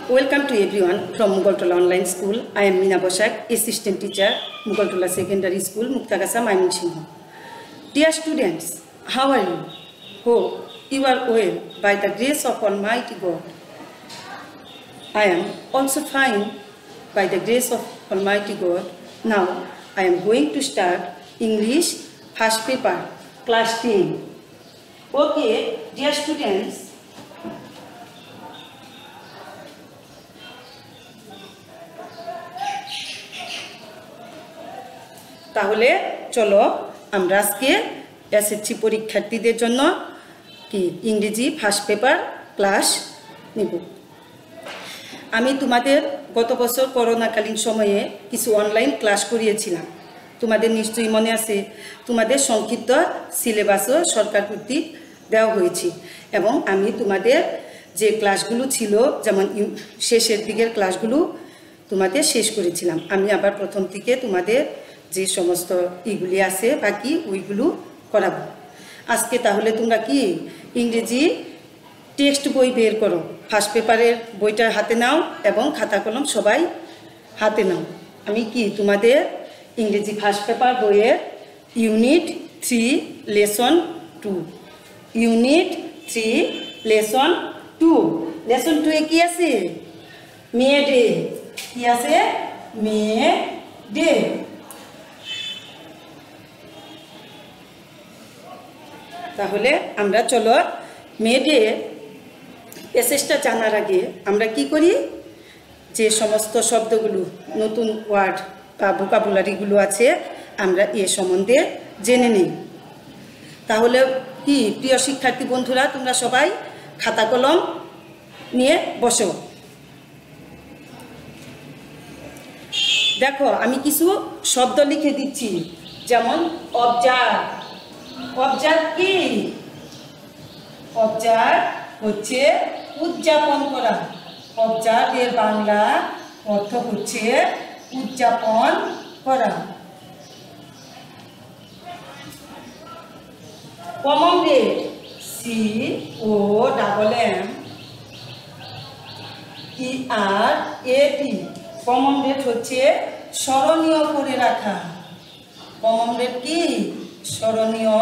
Welcome to everyone from Mughaltola Online School. I am Meena Boshak, Assistant Teacher, Mughaltola Secondary School, Muktagasa, Mymensingh. Dear students, how are you? Hope you are well by the grace of Almighty God. I am also fine by the grace of Almighty God. Now I am going to start English first paper, class 10. Okay, dear students, তাহলে চলো আমরা আজকে SSC পরীক্ষার্থীদের জন্য কি ইংরেজি first paper class নেব। আমি তোমাদের গত বছর করোনাকালীন সময়ে কিছু অনলাইন ক্লাস করিয়েছিলাম। তোমাদের নিশ্চয়ই মনে আছে, তোমাদের সংক্ষিপ্ত সিলেবাসও সরকার কর্তৃক দেওয়া হয়েছে এবং আমি তোমাদের যে ক্লাসগুলো ছিল, যেমন শেষের দিকের ক্লাসগুলো তোমাদের শেষ করেছিলাম। আমি আবার প্রথম থেকে তোমাদের যে সমস্ত ইগুলি আছে বাকি ওইগুলো করাবো আজকে। তাহলে তোমরা কি ইংরেজি টেক্সট বই বের করো, ফার্স্ট পেপারের বইটা হাতে নাও এবং খাতা কলম সবাই হাতে নাও। আমি কি তোমাদের ইংরেজি ফার্স্ট পেপার বইয়ের unit 3 lesson 2 unit 3 lesson 2 lesson 2 এ কি আছে? May Day. কি আছে? May Day. তাহলে আমরা চলো মে ডে প্যাসেজটা জানার আগে আমরা কি করি, যে সমস্ত শব্দগুলো নতুন ওয়ার্ড বা ভোকাবুলারিগুলো আছে আমরা এ সম্বন্ধে জেনে নিই। তাহলে কি প্রিয় শিক্ষার্থী বন্ধুরা, তোমরা সবাই খাতা কলম নিয়ে বসো। দেখো আমি কিছু শব্দ লিখে দিচ্ছি, যেমন অবজার্ভ। অবজার্ভ কি? অবজার্ভ হচ্ছে উদযাপন করা। অবজার্ভ এর বাংলা অর্থ হচ্ছে উদযাপন করা। কমমরেড, COMMERAD। কমমরেড হচ্ছে স্মরণীয় করে রাখা। কমমরেড কি? স্মরণীয়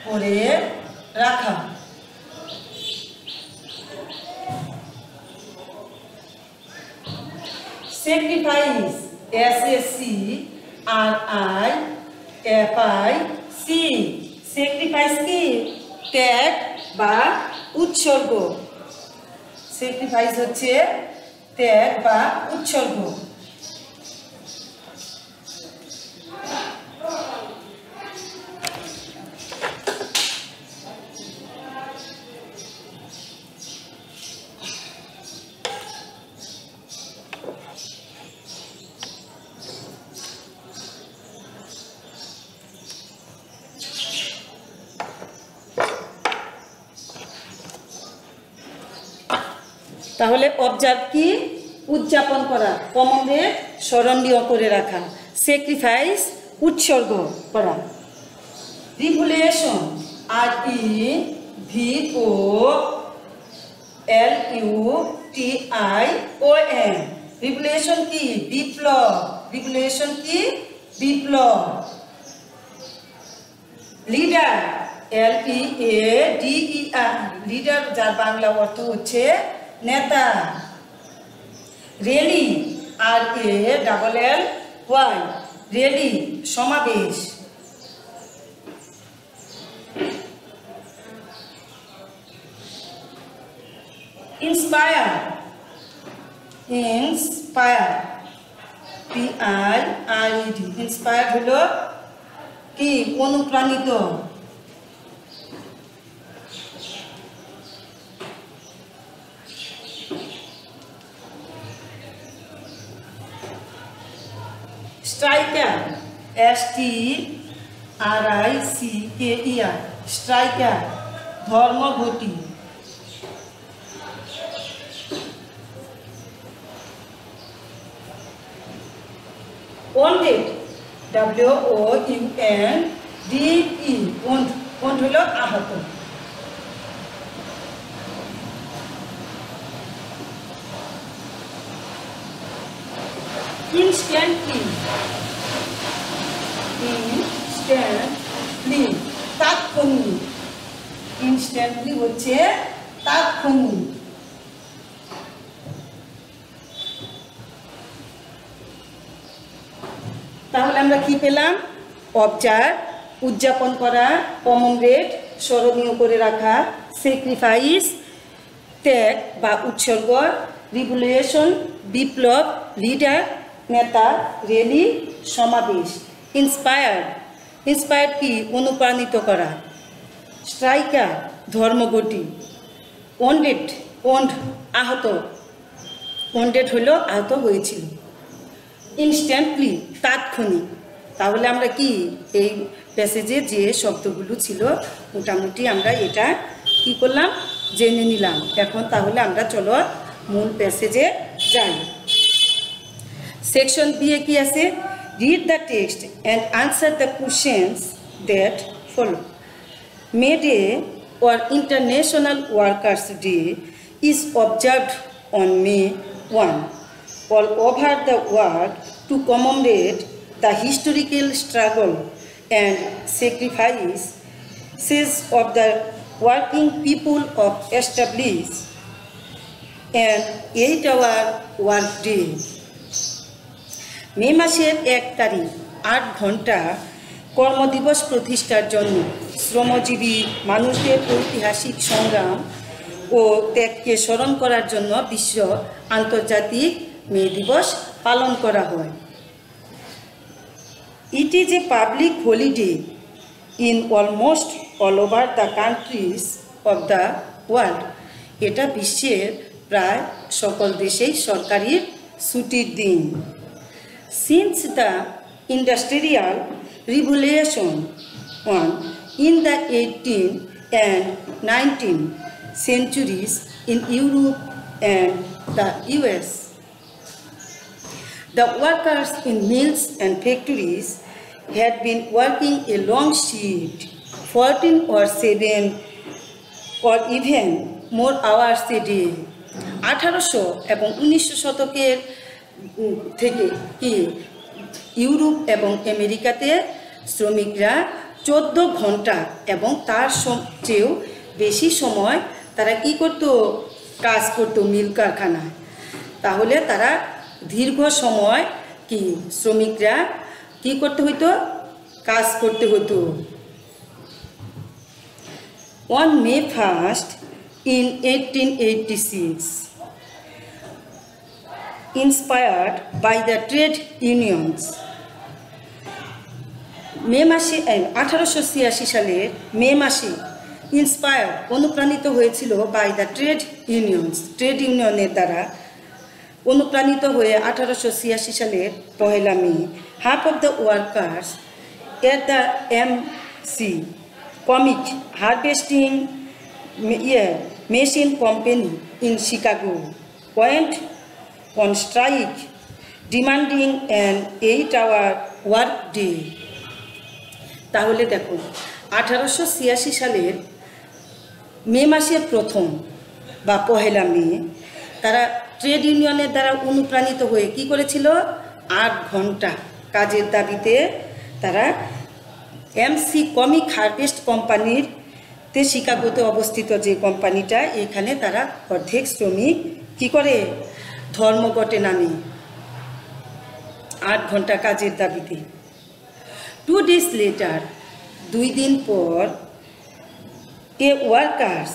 করে রাখা। Sacrifice, SACRIFIC। স্যাক্রিফাইস কি? ত্যাগ বা উৎসর্গ। স্যাক্রিফাইস হচ্ছে ত্যাগ বা উৎসর্গ। তাহলে অবজার্ভ কি? উদযাপন করা। কমমরেড স্মরণীয় করে রাখা। স্যাক্রিফাইস উৎসর্গ করা। Revolution, REVOLUTION। রিভলিউশন কি? বিপ্লব। রিভলিউশন কি? বিপ্লব। Leader, LEADER। লিডার যার বাংলা অর্থ হচ্ছে নেতা। Rally, RALLY। র্যালি সমাবেশ। Inspire, PIRED। ইন্সপায়ার হলো কি? অনুপ্রাণিত। Striker, STRICKER। স্ট্রাইকার ধর্মঘটী। Wounded, WOUNDE। ওয়ান্ট হলো আহত। ইনস্ট্যান্টলি, ইনস্ট্যান্টলি তাৎক্ষণিক, ইনস্ট্যান্টলি হচ্ছে তাৎক্ষণিক। তাহলে আমরা কি পেলাম? অবজার্ভ উদযাপন করা, কমমরেড স্মরণীয় করে রাখা, স্যাক্রিফাইস ত্যাগ বা উৎসর্গ, রিভলিউশন বিপ্লব, লিডার নেতা, র্যালি সমাবেশ, ইন্সপায়ার্ড, ইন্সপায়ার্ড কি? অনুপ্রাণিত করা, স্ট্রাইকার ধর্মঘটি, ওন্ডেড, ওন্ড আহত, ওন্ডেড হলো আহত হয়েছিল, ইনস্ট্যান্টলি তাৎক্ষণিক। তাহলে আমরা কি এই প্যাসেজে যে শব্দগুলো ছিল মোটামুটি আমরা এটা কি করলাম? জেনে নিলাম। এখন তাহলে আমরা চলো মূল প্যাসেজে যাই। সেকশন বি এ কি আছে? Read the text and answer the questions that follow. May Day or International Workers' Day is observed on May 1 all over the world to commemorate the historical struggle and sacrifices of the working people of establish an 8-hour work day. মে মাসের 1 তারিখ 8 ঘন্টা কর্মদিবস প্রতিষ্ঠার জন্য শ্রমজীবী মানুষদের ঐতিহাসিক সংগ্রাম ও ত্যাগকে স্মরণ করার জন্য বিশ্ব আন্তর্জাতিক মে দিবস পালন করা হয়। It is a public holiday in almost all over the countries of the world. এটা বিশ্বের প্রায় সকল দেশেই সরকারি ছুটির দিন। Since the Industrial Revolution in the 18th and 19th centuries in Europe and the US, the workers in mills and factories had been working a long shift, 14 or 7 or even more hours a day. 1800 এবং 1900 শতকের থেকে কি Europe এবং আমেরিকাতে শ্রমিকরা 14 ঘন্টা এবং তার চেয়েও বেশি সময় তারা কি করত? কাজ করত মিল কারখানায়। তাহলে তারা দীর্ঘ সময় কি শ্রমিকরা কি করতে হতো? কাজ করতে হতো। On May 1st in 1886, inspired by the trade unions, মে মাসে 1886 সালের মে মাসে ইন্সপায়ার অনুপ্রাণিত হয়েছিল by the trade unions, trade ইউনিয়নের দ্বারা অনুপ্রাণিত হয়ে 1886 সালের 1 মে half of the workers at the McCormick harvesting machine company in Chicago went on strike demanding an 8-hour work day. তাহলে দেখো 1886 সালের মে মাসের প্রথম বা 1 মে তারা ট্রেড ইউনিয়নের দ্বারা অনুপ্রাণিত হয়ে কি করেছিল? 8 ঘন্টা কাজের দাবিতে তারা এমসি কমিক হারভেস্ট কোম্পানির শিকাগোতে অবস্থিত যে কোম্পানিটা, এখানে তারা অর্ধেক শ্রমিক কি করে? ধর্মঘটে নামে 8 ঘন্টা কাজের দাবিতে। 2 days later, 2 দিন পর এ ওয়ার্কার্স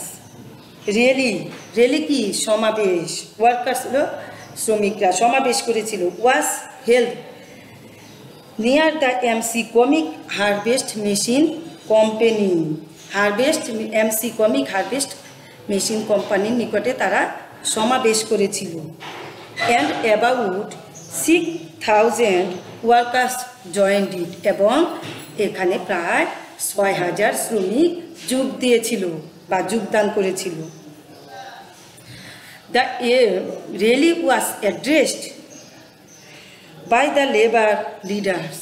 র্যালি, র্যালি কি? সমাবেশ। ওয়ার্কার্স হলো শ্রমিকরা, সমাবেশ করেছিল। Was held near the MC comic harvest machine company, harvest MC comic harvest machine কোম্পানির নিকটে তারা সমাবেশ করেছিল। অ্যান্ড অ্যাবাউট 6,000 ওয়ার্কার্স জয়েন্ট ইট, এবং এখানে প্রায় 6,000 শ্রমিক যোগ দিয়েছিল বা যোগদান করেছিল। The rally was addressed by the labour leaders,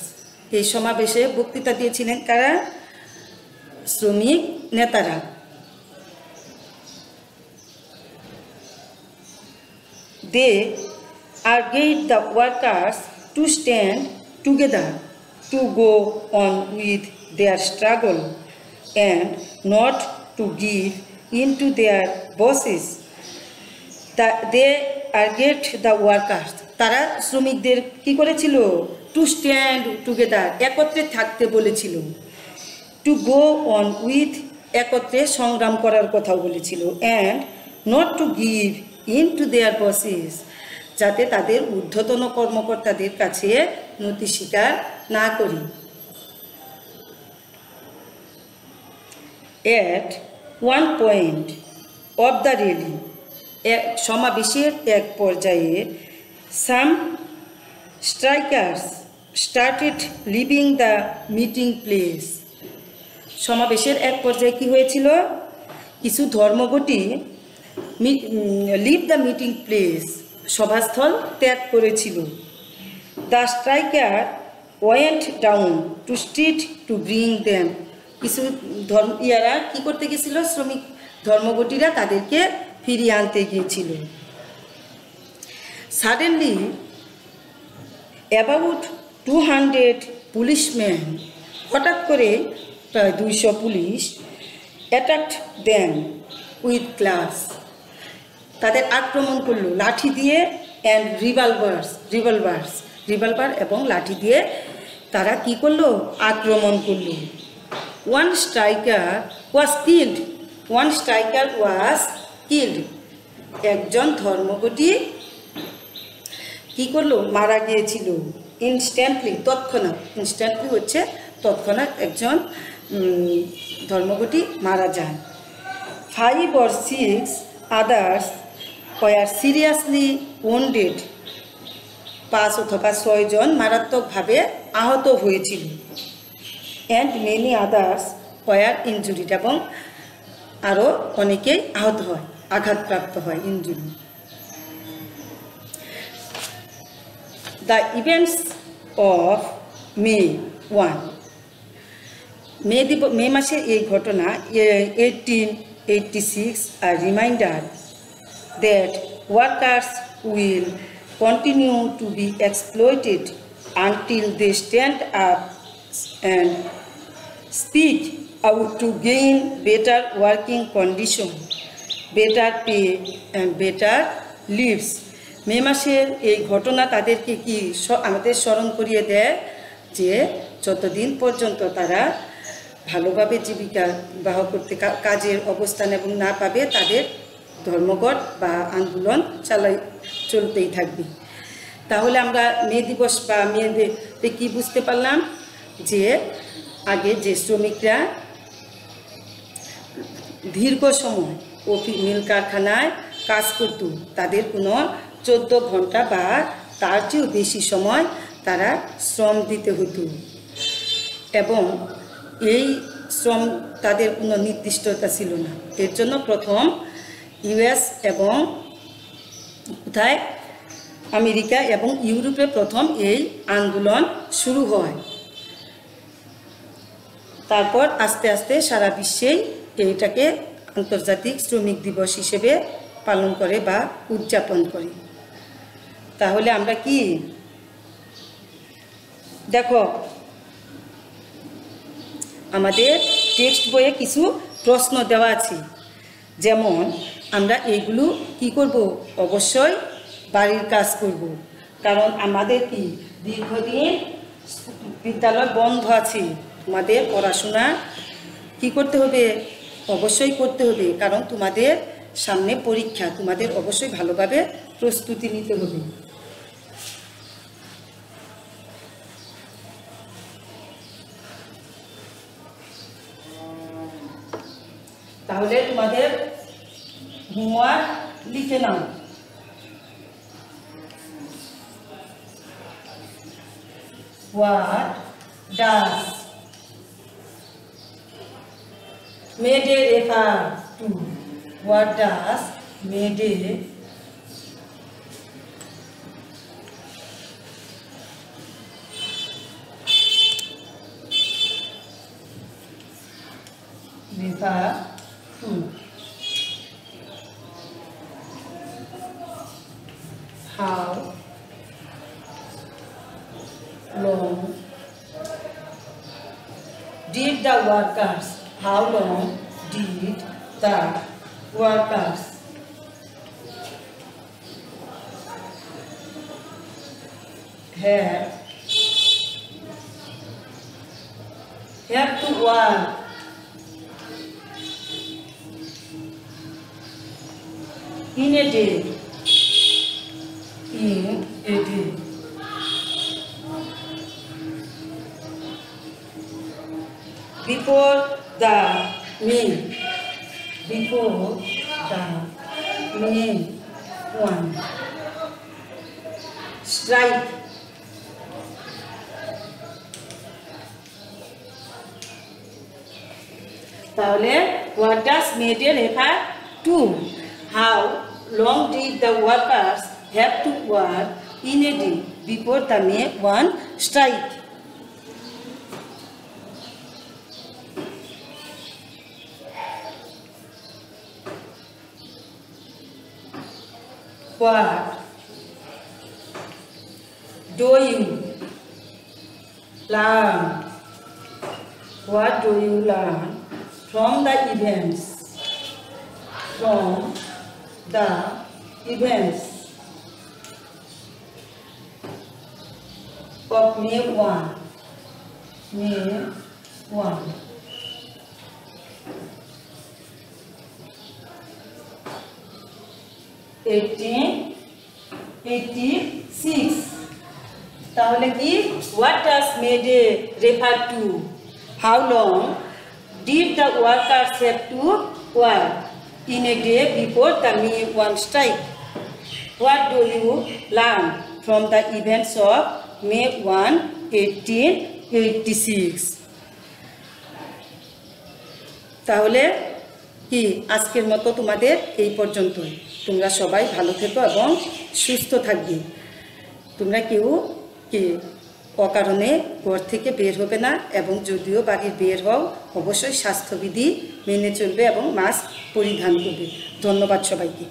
এই সমাবেশে বক্তৃতা দিয়েছিলেন কারা? শ্রমিক নেতারা। They urged the workers to stand together to go on with their struggle and not to give in to their bosses. They urged the workers. তারা শ্রমিকদের কি করেছিল? টু স্ট্যান্ড টুগেদার, একত্রে থাকতে বলেছিল। টু গো অন উইথ, একত্রে সংগ্রাম করার কথাও বলেছিল। And not to give in to their buses, যাতে তাদের ঊর্ধ্বতন কর্মকর্তাদের কাছে নতি স্বীকার না করি। At one point of the rally, সমাবেশের এক পর্যায়ে some strikers started leaving the meeting place. সমাবেশের এক পর্যায়ে কি হয়েছিল? কিছু ধর্মঘটি লিভ দ্য মিটিং প্লেস, সভাস্থল ত্যাগ করেছিল। The striker went down to street to bring them, কিছু ইয়ারা কী করতে গেছিল? শ্রমিক ধর্মঘটিরা তাদেরকে ফিরিয়ে আনতে গিয়েছিল। সাডেনলি অ্যাবাউট 200 পুলিশম্যান, হঠাৎ করে প্রায় 200 police attacked them with class, তাদের আক্রমণ করলো লাঠি দিয়ে, অ্যান্ড রিভলভার এবং লাঠি দিয়ে তারা কি করলো? আক্রমণ করলো। One striker was killed. একজন ধর্মঘটি কি করলো? মারা গিয়েছিল। ইনস্ট্যান্টলি, তৎক্ষণাৎ, ইনস্ট্যান্টলি হচ্ছে তৎক্ষণাৎ একজন ধর্মঘটি মারা যায়। 5 or 6 others were seriously wounded. 5 অথবা 6 জন মারাত্মকভাবে আহত হয়েছিল। And many others were injured, এবং আরও অনেকেই আহত হয়, আঘাতপ্রাপ্ত হয়, injury. The events of May 1, মে মাসের এই ঘটনা 1886 are reminder that workers will continue to be exploited until they stand up and speak out to gain better working condition, better pay and better lives. মে মাসের এই ঘটনা তাদেরকে কি আমাদের স্মরণ করিয়ে দেয় যে যতদিন পর্যন্ত তারা ভালোভাবে জীবিকা নির্বাহ করতে কাজের অবস্থান এবং না পাবে, তাদের ধর্মঘট বা আন্দোলন চলতেই থাকবে। তাহলে আমরা মে দিবস বা মেয়েদের কি বুঝতে পারলাম? যে আগে যে শ্রমিকরা দীর্ঘ সময় মিল কারখানায় কাজ করত, তাদের কোনো 14 ঘন্টা বা তার চেয়েও বেশি সময় তারা শ্রম দিতে হতো, এবং এই শ্রম তাদের কোনো নির্দিষ্টতা ছিল না। এর জন্য প্রথম ইউএস এবং কোথায় আমেরিকা এবং ইউরোপে প্রথম এই আন্দোলন শুরু হয়। তারপর আস্তে আস্তে সারা বিশ্বেই এইটাকে আন্তর্জাতিক শ্রমিক দিবস হিসেবে পালন করে বা উদযাপন করে। তাহলে আমরা কি দেখো, আমাদের টেক্সট বইয়ে কিছু প্রশ্ন দেওয়া আছে, যেমন আমরা এইগুলো কি করব? অবশ্যই বাড়ির কাজ করব, কারণ আমাদের কি দীর্ঘদিন বিদ্যালয় বন্ধ আছে। তোমাদের পড়াশোনা কি করতে হবে? অবশ্যই করতে হবে, কারণ তোমাদের সামনে পরীক্ষা, তোমাদের অবশ্যই ভালোভাবে প্রস্তুতি নিতে হবে। তাহলে তোমাদের হোমওয়ার্ক লিখে নাও। What does May Day refer to? What does May Day refer to? How long did the workers, how long did the workers have to work in a day, before the meal one strike. তাহলে what does may day refer to? How long did the workers have to work in a day before the May 1 strike? What do you learn? What do you learn from the events? From the events of May 1. May 1. (1886) তাহলে কি what does May Day refer to? How long did the workers have to work in a day before the May 1 strike? What do you learn from the events of May 1, 1886? তাহলে কি আজকের মতো তোমাদের এই পর্যন্তই। তোমরা সবাই ভালো থেকো এবং সুস্থ থাকবে। তোমরা কেউ কি অকারণে ঘর থেকে বের হবে না, এবং যদিও বাড়ির বের হও অবশ্যই স্বাস্থ্যবিধি মেনে চলবে এবং মাস্ক পরিধান করবে। ধন্যবাদ সবাইকে।